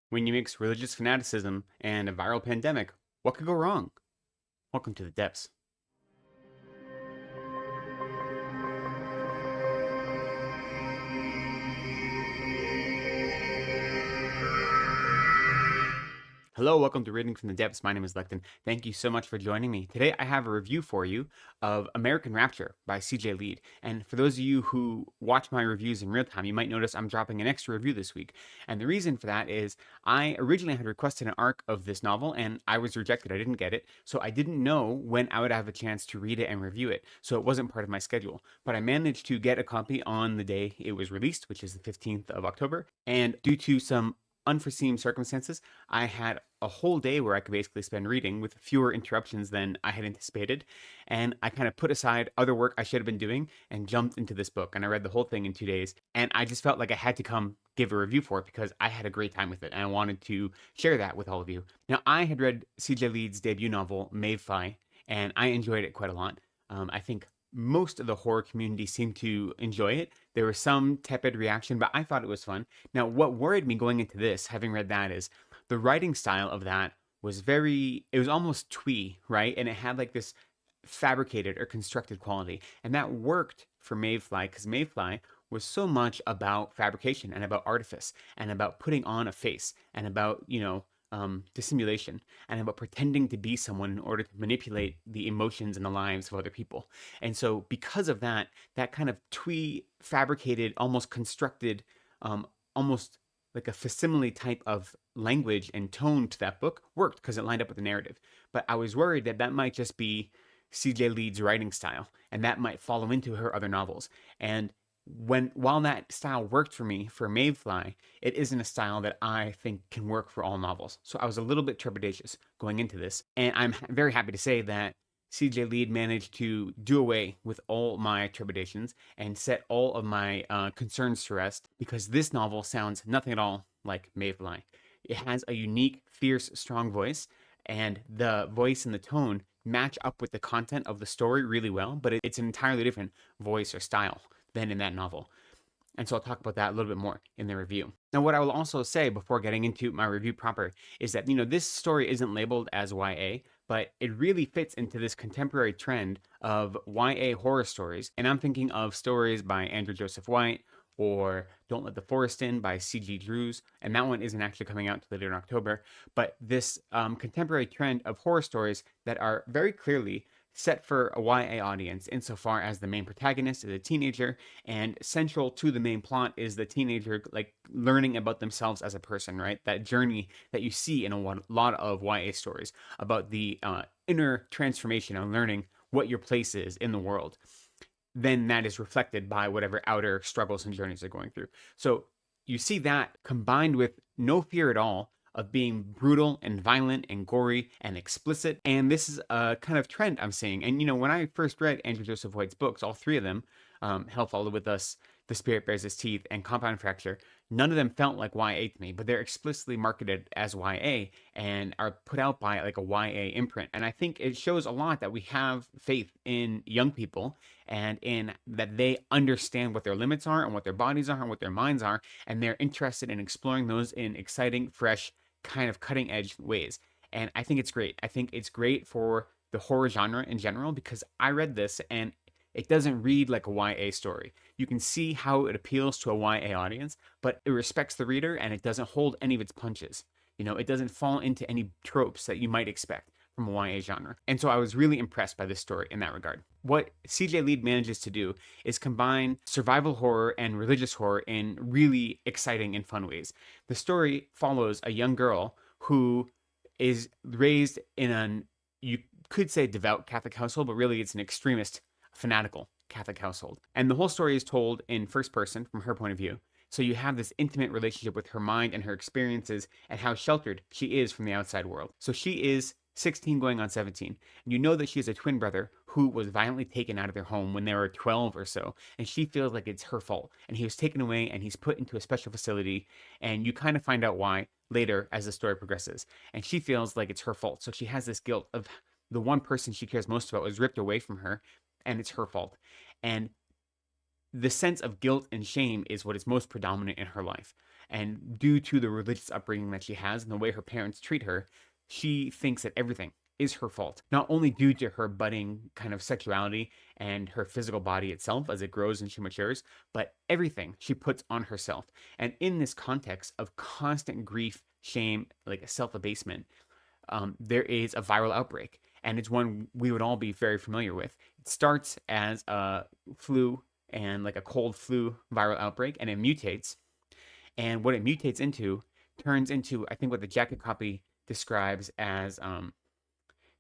When you mix religious fanaticism and a viral pandemic, what could go wrong? Welcome to the depths. Hello, welcome to Reading from the Depths. My name is Lecton. Thank you so much for joining me. Today I have a review for you of American Rapture by CJ Leede. And for those of you who watch my reviews in real time, you might notice I'm dropping an extra review this week. And the reason for that is I originally had requested an arc of this novel and I was rejected. I didn't get it. So I didn't know when I would have a chance to read it and review it. So it wasn't part of my schedule. But I managed to get a copy on the day it was released, which is the 15th of October. And due to some unforeseen circumstances, I had a whole day where I could basically spend reading with fewer interruptions than I had anticipated. And I kind of put aside other work I should have been doing and jumped into this book. And I read the whole thing in 2 days. And I just felt like I had to come give a review for it because I had a great time with it. And I wanted to share that with all of you. Now, I had read CJ Leede's debut novel, Mayfly, and I enjoyed it quite a lot. I think most of the horror community seemed to enjoy it. There was some tepid reaction, but I thought it was fun. Now, what worried me going into this, having read that, is the writing style of that was it was almost twee, right? And it had like this fabricated or constructed quality. And that worked for Mayfly because Mayfly was so much about fabrication and about artifice and about putting on a face and about, dissimulation and about pretending to be someone in order to manipulate the emotions and the lives of other people. And so, because of that, that kind of twee fabricated, almost constructed, almost like a facsimile type of language and tone to that book worked because it lined up with the narrative. But I was worried that that might just be CJ Leede's writing style and that might follow into her other novels. And while that style worked for me for Mayfly, it isn't a style that I think can work for all novels. So I was a little bit trepidatious going into this, and I'm very happy to say that CJ Leede managed to do away with all my trepidations and set all of my concerns to rest because this novel sounds nothing at all like Mayfly. It has a unique, fierce, strong voice, and the voice and the tone match up with the content of the story really well, but it's an entirely different voice or style than in that novel. And so I'll talk about that a little bit more in the review. Now, what I will also say before getting into my review proper is that, this story isn't labeled as YA, but it really fits into this contemporary trend of YA horror stories. And I'm thinking of stories by Andrew Joseph White or Don't Let the Forest In by C.G. Drews. And that one isn't actually coming out until later in October. But this contemporary trend of horror stories that are very clearly set for a YA audience insofar as the main protagonist is a teenager and central to the main plot is the teenager like learning about themselves as a person, right? That journey that you see in a lot of YA stories about the inner transformation and learning what your place is in the world. Then that is reflected by whatever outer struggles and journeys they're going through. So you see that combined with no fear at all of being brutal and violent and gory and explicit. And this is a kind of trend I'm seeing. And, when I first read Andrew Joseph White's books, all three of them, Hell Followed With Us, The Spirit Bears Its Teeth, and Compound Fracture, none of them felt like YA to me, but they're explicitly marketed as YA and are put out by like a YA imprint. And I think it shows a lot that we have faith in young people and in that they understand what their limits are and what their bodies are and what their minds are. And they're interested in exploring those in exciting, fresh, kind of cutting edge ways. And I think it's great. I think it's great for the horror genre in general because I read this and it doesn't read like a YA story. You can see how it appeals to a YA audience, but it respects the reader and it doesn't hold any of its punches. It doesn't fall into any tropes that you might expect from a YA genre. And so I was really impressed by this story in that regard. What CJ Leede manages to do is combine survival horror and religious horror in really exciting and fun ways. The story follows a young girl who is raised in you could say devout Catholic household, but really it's an extremist, fanatical Catholic household. And the whole story is told in first person from her point of view. So you have this intimate relationship with her mind and her experiences and how sheltered she is from the outside world. So she is 16 going on 17. And you know that she has a twin brother who was violently taken out of their home when they were 12 or so. And she feels like it's her fault. And he was taken away and he's put into a special facility. And you kind of find out why later as the story progresses. And she feels like it's her fault. So she has this guilt of the one person she cares most about was ripped away from her and it's her fault. And the sense of guilt and shame is what is most predominant in her life. And due to the religious upbringing that she has and the way her parents treat her, she thinks that everything is her fault, not only due to her budding kind of sexuality and her physical body itself as it grows and she matures, but everything she puts on herself. And in this context of constant grief, shame, like a self-abasement, there is a viral outbreak. And it's one we would all be very familiar with. It starts as a flu and like a cold flu viral outbreak, and it mutates. And what it mutates into turns into, I think, what the jacket copy describes as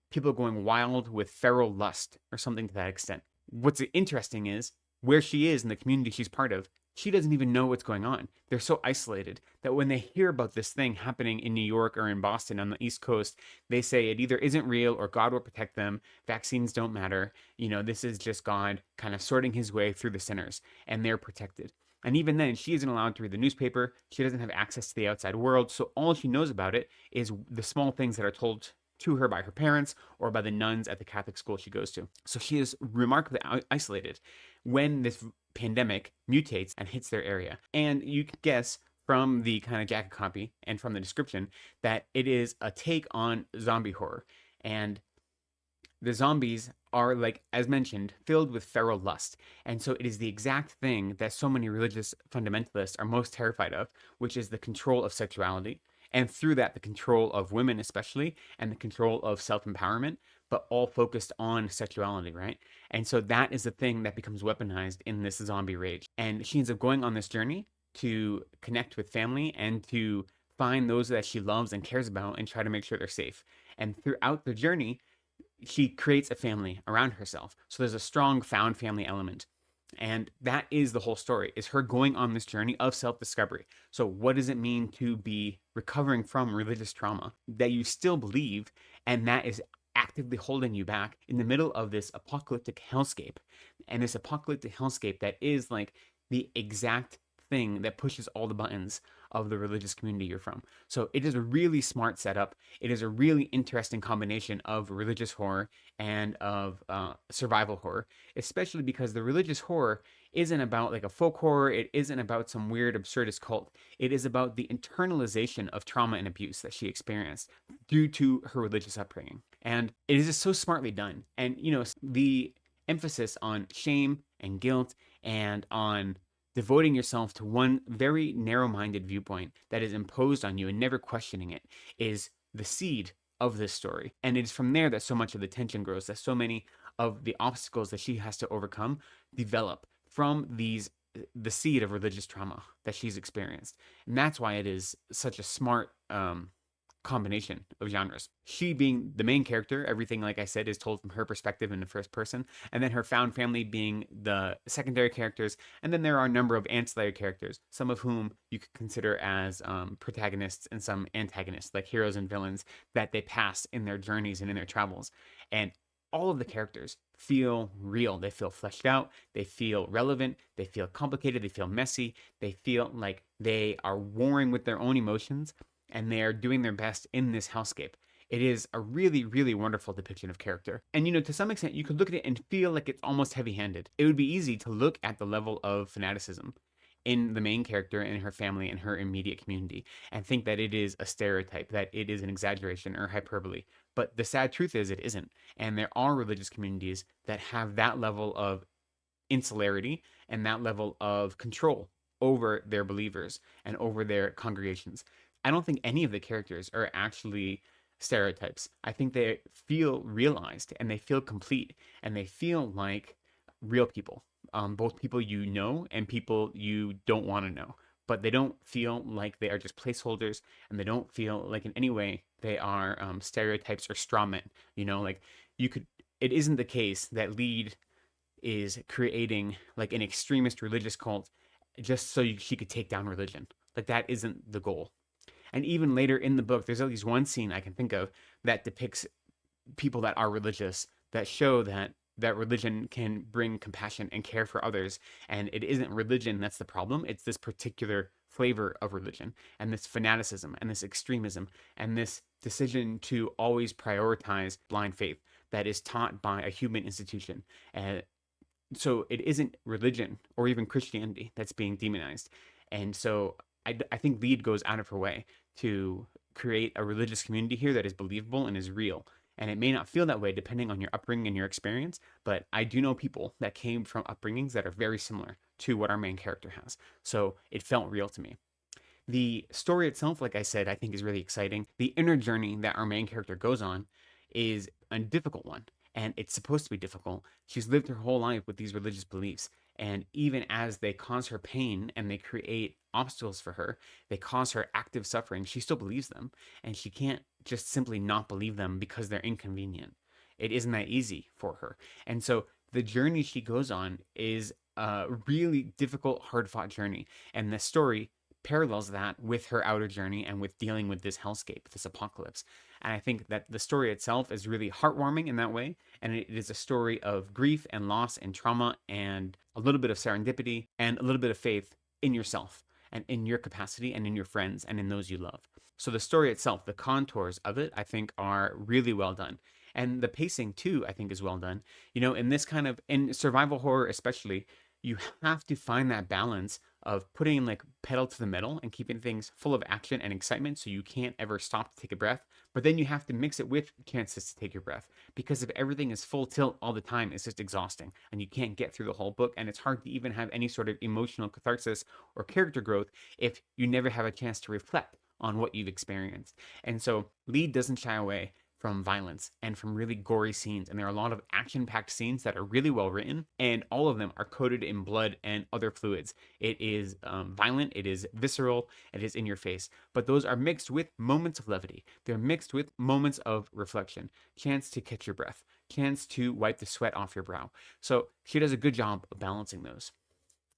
people going wild with feral lust or something to that extent. What's interesting is where she is in the community she's part of, she doesn't even know what's going on. They're so isolated that when they hear about this thing happening in New York or in Boston on the East Coast, they say it either isn't real or God will protect them. Vaccines don't matter. You know, this is just God kind of sorting his way through the sinners, and they're protected. And even then, she isn't allowed to read the newspaper. She doesn't have access to the outside world. So all she knows about it is the small things that are told to her by her parents or by the nuns at the Catholic school she goes to. So she is remarkably isolated when this pandemic mutates and hits their area. And you can guess from the kind of jacket copy and from the description that it is a take on zombie horror. And the zombies are, like, as mentioned, filled with feral lust. And so it is the exact thing that so many religious fundamentalists are most terrified of, which is the control of sexuality. And through that, the control of women, especially, and the control of self empowerment, but all focused on sexuality, right? And so that is the thing that becomes weaponized in this zombie rage. And she ends up going on this journey to connect with family and to find those that she loves and cares about and try to make sure they're safe. And throughout the journey, she creates a family around herself. So there's a strong found family element. And that is the whole story, is her going on this journey of self-discovery. So what does it mean to be recovering from religious trauma that you still believe, and that is actively holding you back in the middle of this apocalyptic hellscape? And this apocalyptic hellscape that is like the exact thing that pushes all the buttons of the religious community you're from. So it is a really smart setup. It is a really interesting combination of religious horror and of survival horror, especially because the religious horror isn't about like a folk horror. It isn't about some weird absurdist cult. It is about the internalization of trauma and abuse that she experienced due to her religious upbringing. And it is just so smartly done. And, you know, the emphasis on shame and guilt and on devoting yourself to one very narrow-minded viewpoint that is imposed on you and never questioning it is the seed of this story. And it is from there that so much of the tension grows, that so many of the obstacles that she has to overcome develop from the seed of religious trauma that she's experienced. And that's why it is such a smart combination of genres. She being the main character, everything, like I said, is told from her perspective in the first person, and then her found family being the secondary characters, and then there are a number of ancillary characters, some of whom you could consider as protagonists and some antagonists, like heroes and villains that they pass in their journeys and in their travels. And all of the characters feel real. They feel fleshed out. They feel relevant. They feel complicated. They feel messy. They feel like they are warring with their own emotions, and they are doing their best in this hellscape. It is a really, really wonderful depiction of character. And, you know, to some extent, you could look at it and feel like it's almost heavy-handed. It would be easy to look at the level of fanaticism in the main character and her family and her immediate community and think that it is a stereotype, that it is an exaggeration or hyperbole. But the sad truth is it isn't. And there are religious communities that have that level of insularity and that level of control over their believers and over their congregations. I don't think any of the characters are actually stereotypes. I think they feel realized and they feel complete and they feel like real people, both people you know and people you don't want to know. But they don't feel like they are just placeholders, and they don't feel like in any way they are stereotypes or straw men. You know, like you could. It isn't the case that Leede is creating like an extremist religious cult just so she could take down religion. Like that isn't the goal. And even later in the book, there's at least one scene I can think of that depicts people that are religious that show that religion can bring compassion and care for others. And it isn't religion that's the problem. It's this particular flavor of religion and this fanaticism and this extremism and this decision to always prioritize blind faith that is taught by a human institution. So it isn't religion or even Christianity that's being demonized. And so I think Leede goes out of her way to create a religious community here that is believable and is real. And it may not feel that way depending on your upbringing and your experience, but I do know people that came from upbringings that are very similar to what our main character has. So it felt real to me. The story itself, like I said, I think is really exciting. The inner journey that our main character goes on is a difficult one, and it's supposed to be difficult. She's lived her whole life with these religious beliefs, and even as they cause her pain and they create obstacles for her, they cause her active suffering, she still believes them, and she can't just simply not believe them because they're inconvenient. It isn't that easy for her. And so the journey she goes on is a really difficult, hard fought journey. And the story parallels that with her outer journey and with dealing with this hellscape, this apocalypse. And I think that the story itself is really heartwarming in that way. And it is a story of grief and loss and trauma and a little bit of serendipity and a little bit of faith in yourself and in your capacity and in your friends and in those you love. So the story itself, the contours of it, I think are really well done. And the pacing too, I think is well done. You know, in this kind of, in survival horror especially, you have to find that balance of putting like pedal to the metal and keeping things full of action and excitement so you can't ever stop to take a breath. But then you have to mix it with chances to take your breath, because if everything is full tilt all the time, it's just exhausting and you can't get through the whole book. And it's hard to even have any sort of emotional catharsis or character growth if you never have a chance to reflect on what you've experienced. And so Leede doesn't shy away from violence and from really gory scenes. And there are a lot of action-packed scenes that are really well written, and all of them are coated in blood and other fluids. It is violent, it is visceral, it is in your face. But those are mixed with moments of levity. They're mixed with moments of reflection, chance to catch your breath, chance to wipe the sweat off your brow. So she does a good job of balancing those.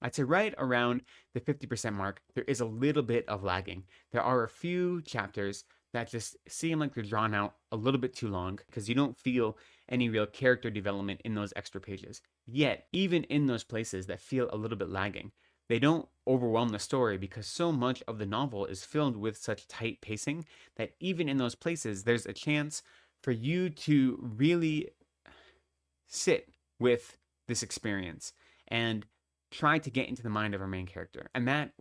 I'd say right around the 50% mark, there is a little bit of lagging. There are a few chapters that just seem like they're drawn out a little bit too long because you don't feel any real character development in those extra pages. Yet, even in those places that feel a little bit lagging, they don't overwhelm the story because so much of the novel is filled with such tight pacing that even in those places, there's a chance for you to really sit with this experience and try to get into the mind of our main character. And that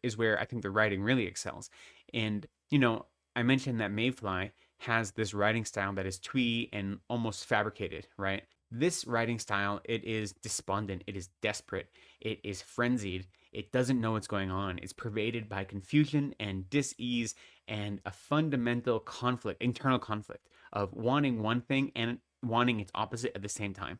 is where I think the writing really excels. And, you know, I mentioned that Mayfly has this writing style that is twee and almost fabricated, right? This writing style, it is despondent, it is desperate, it is frenzied, it doesn't know what's going on. It's pervaded by confusion and dis-ease and a fundamental conflict, internal conflict of wanting one thing and wanting its opposite at the same time.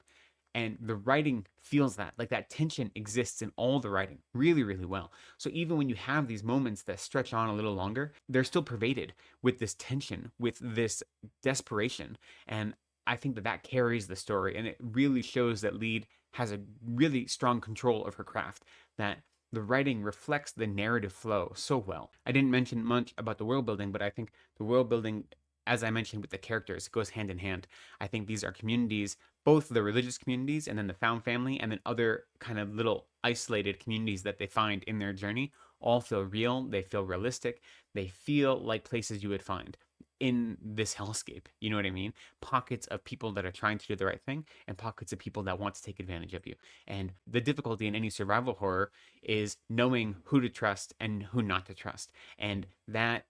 And the writing feels that, like that tension exists in all the writing really, really well. So even when you have these moments that stretch on a little longer, they're still pervaded with this tension, with this desperation. And I think that that carries the story. And it really shows that Leede has a really strong control of her craft, that the writing reflects the narrative flow so well. I didn't mention much about the world building, but I think the world building, as I mentioned with the characters, goes hand in hand. I think these are communities, both the religious communities and then the found family and then other kind of little isolated communities that they find in their journey, all feel real, they feel realistic, they feel like places you would find in this hellscape. You know what I mean? Pockets of people that are trying to do the right thing and pockets of people that want to take advantage of you. And the difficulty in any survival horror is knowing who to trust and who not to trust. And that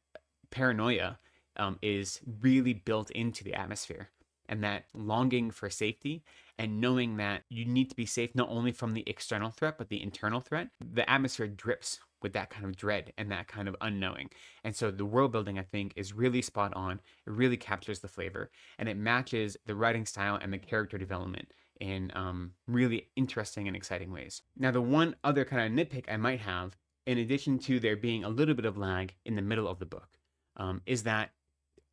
paranoia is really built into the atmosphere, and that longing for safety and knowing that you need to be safe not only from the external threat but the internal threat. The atmosphere drips with that kind of dread and that kind of unknowing. And so the world building, I think, is really spot on. It really captures the flavor and it matches the writing style and the character development in really interesting and exciting ways. Now, the one other kind of nitpick I might have, in addition to there being a little bit of lag in the middle of the book, is that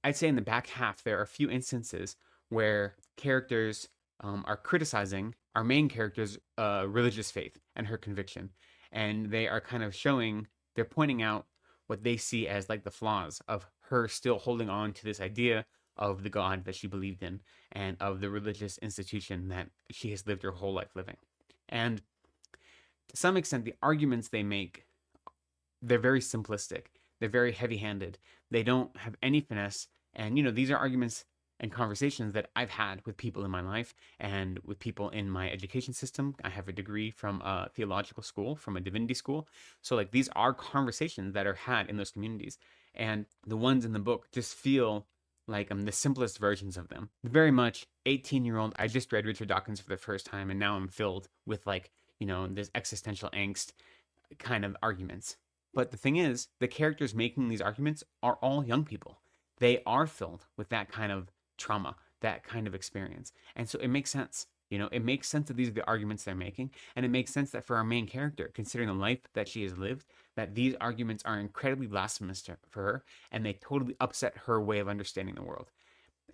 I'd say in the back half, there are a few instances where characters are criticizing our main character's religious faith and her conviction. And they are kind of they're pointing out what they see as like the flaws of her still holding on to this idea of the God that she believed in and of the religious institution that she has lived her whole life living. And to some extent, the arguments they make, they're very simplistic. They're very heavy-handed. They don't have any finesse. And, you know, these are arguments and conversations that I've had with people in my life and with people in my education system. I have a degree from a theological school, from a divinity school. So like these are conversations that are had in those communities. And the ones in the book just feel like the simplest versions of them. Very much 18-year-old, I just read Richard Dawkins for the first time and now I'm filled with like, this existential angst kind of arguments. But the thing is, the characters making these arguments are all young people. They are filled with that kind of trauma, that kind of experience. And so it makes sense. It makes sense that these are the arguments they're making. And it makes sense that for our main character, considering the life that she has lived, that these arguments are incredibly blasphemous for her and they totally upset her way of understanding the world.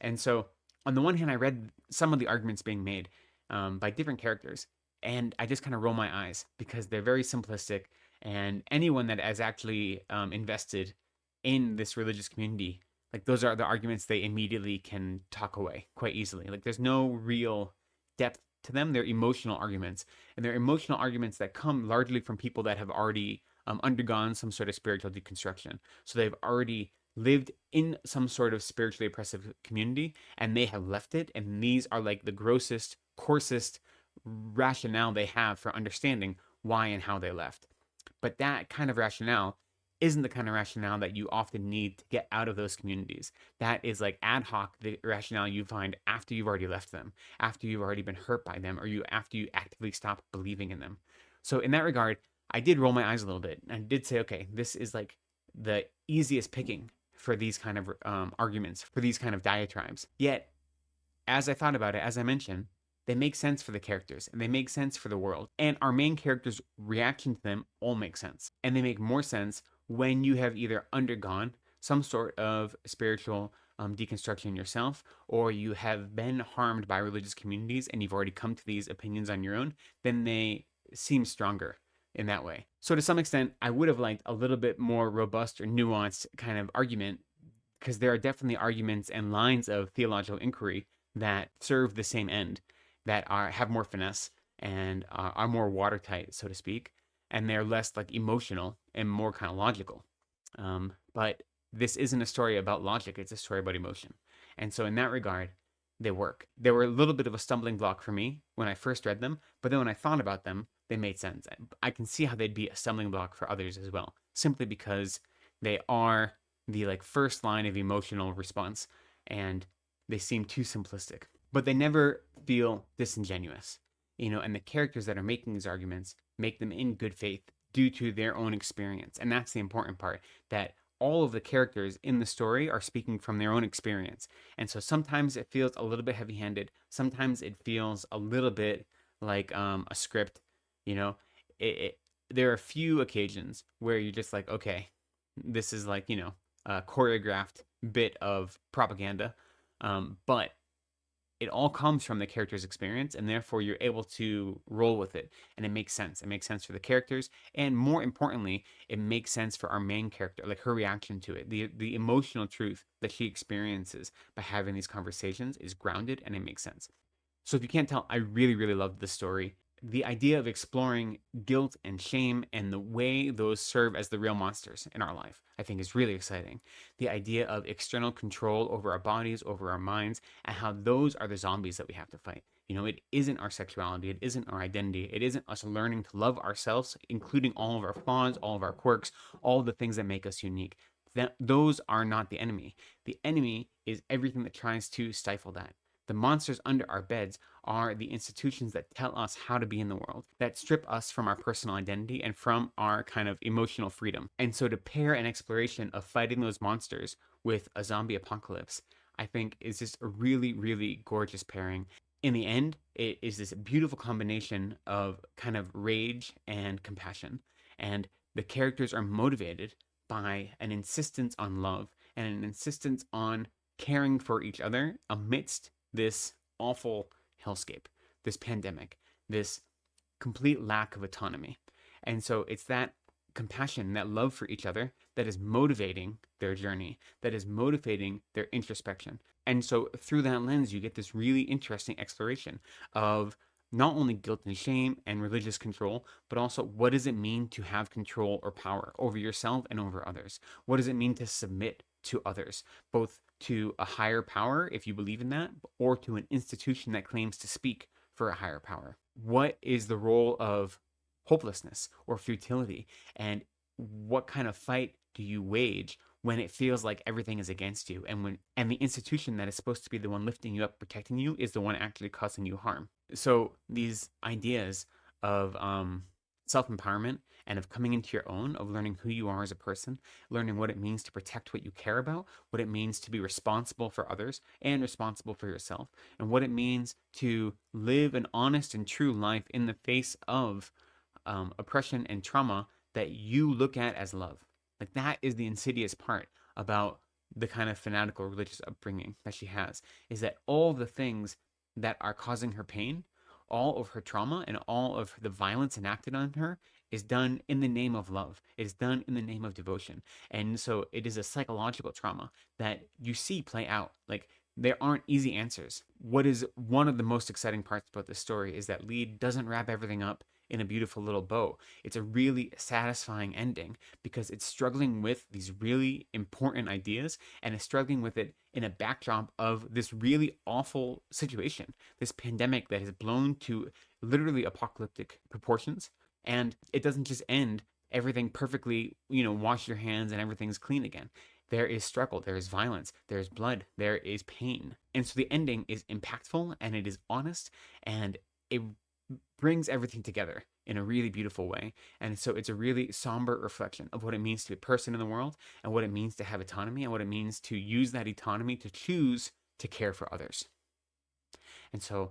And so, on the one hand, I read some of the arguments being made by different characters, and I just kind of roll my eyes because they're very simplistic. And anyone that has actually invested in this religious community, like those are the arguments they immediately can talk away quite easily. Like there's no real depth to them. They're emotional arguments, and they're emotional arguments that come largely from people that have already undergone some sort of spiritual deconstruction. So they've already lived in some sort of spiritually oppressive community and they have left it. And these are like the grossest, coarsest rationale they have for understanding why and how they left. But that kind of rationale isn't the kind of rationale that you often need to get out of those communities. That is like ad hoc the rationale you find after you've already left them, after you've already been hurt by them, or after you actively stop believing in them. So in that regard, I did roll my eyes a little bit and I did say, okay, this is like the easiest picking for these kind of arguments, for these kind of diatribes. Yet, as I thought about it, as I mentioned, they make sense for the characters and they make sense for the world. And our main character's reaction to them all make sense. And they make more sense when you have either undergone some sort of spiritual deconstruction yourself, or you have been harmed by religious communities and you've already come to these opinions on your own, then they seem stronger in that way. So to some extent, I would have liked a little bit more robust or nuanced kind of argument, because there are definitely arguments and lines of theological inquiry that serve the same end, that have more finesse and are more watertight, so to speak, and they're less like emotional and more kind of logical. But this isn't a story about logic; it's a story about emotion. And so, in that regard, they work. They were a little bit of a stumbling block for me when I first read them, but then when I thought about them, they made sense. I can see how they'd be a stumbling block for others as well, simply because they are the like first line of emotional response, and they seem too simplistic. But they never feel disingenuous, and the characters that are making these arguments make them in good faith due to their own experience. And that's the important part, that all of the characters in the story are speaking from their own experience. And so sometimes it feels a little bit heavy-handed. Sometimes it feels a little bit like a script, there are a few occasions where you're just like, okay, this is like, a choreographed bit of propaganda. But it all comes from the character's experience, and therefore you're able to roll with it, and it makes sense. It makes sense for the characters, and more importantly, it makes sense for our main character, like her reaction to it. The emotional truth that she experiences by having these conversations is grounded, and it makes sense. So if you can't tell, I really, really loved this story. The idea of exploring guilt and shame and the way those serve as the real monsters in our life, I think is really exciting. The idea of external control over our bodies, over our minds, and how those are the zombies that we have to fight. It isn't our sexuality, it isn't our identity, it isn't us learning to love ourselves, including all of our flaws, all of our quirks, all the things that make us unique. Those are not the enemy. The enemy is everything that tries to stifle that. The monsters under our beds are the institutions that tell us how to be in the world, that strip us from our personal identity and from our kind of emotional freedom. And so to pair an exploration of fighting those monsters with a zombie apocalypse, I think is just a really, really gorgeous pairing. In the end, it is this beautiful combination of kind of rage and compassion. And the characters are motivated by an insistence on love and an insistence on caring for each other amidst this awful hellscape, this pandemic, this complete lack of autonomy. And so it's that compassion, that love for each other that is motivating their journey, that is motivating their introspection. And so through that lens, you get this really interesting exploration of not only guilt and shame and religious control, but also what does it mean to have control or power over yourself and over others? What does it mean to submit to others, both to a higher power, if you believe in that, or to an institution that claims to speak for a higher power. What is the role of hopelessness or futility? And what kind of fight do you wage when it feels like everything is against you, and the institution that is supposed to be the one lifting you up, protecting you, is the one actually causing you harm? So these ideas of self-empowerment and of coming into your own, of learning who you are as a person, learning what it means to protect what you care about, what it means to be responsible for others and responsible for yourself, and what it means to live an honest and true life in the face of oppression and trauma that you look at as love. Like, that is the insidious part about the kind of fanatical religious upbringing that she has, is that all the things that are causing her pain, all of her trauma and all of the violence enacted on her, is done in the name of love. It is done in the name of devotion. And so it is a psychological trauma that you see play out. Like, there aren't easy answers. What is one of the most exciting parts about this story is that Leede doesn't wrap everything up in a beautiful little bow. It's a really satisfying ending because it's struggling with these really important ideas, and it's struggling with it in a backdrop of this really awful situation, this pandemic that has blown to literally apocalyptic proportions. And it doesn't just end everything perfectly, wash your hands and everything's clean again. There is struggle, there is violence, there is blood, there is pain. And so the ending is impactful and it is honest, and it brings everything together in a really beautiful way. And so it's a really somber reflection of what it means to be a person in the world, and what it means to have autonomy, and what it means to use that autonomy to choose to care for others. And so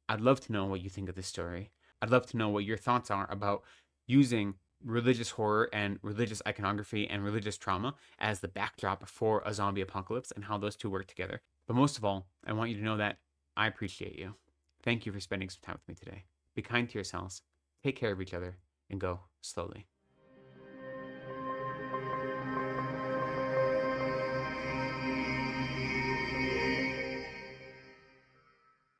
I'd love to know what you think of this story. I'd love to know what your thoughts are about using religious horror and religious iconography and religious trauma as the backdrop for a zombie apocalypse, and how those two work together. But most of all, I want you to know that I appreciate you. Thank you for spending some time with me today. Be kind to yourselves, take care of each other, and go slowly.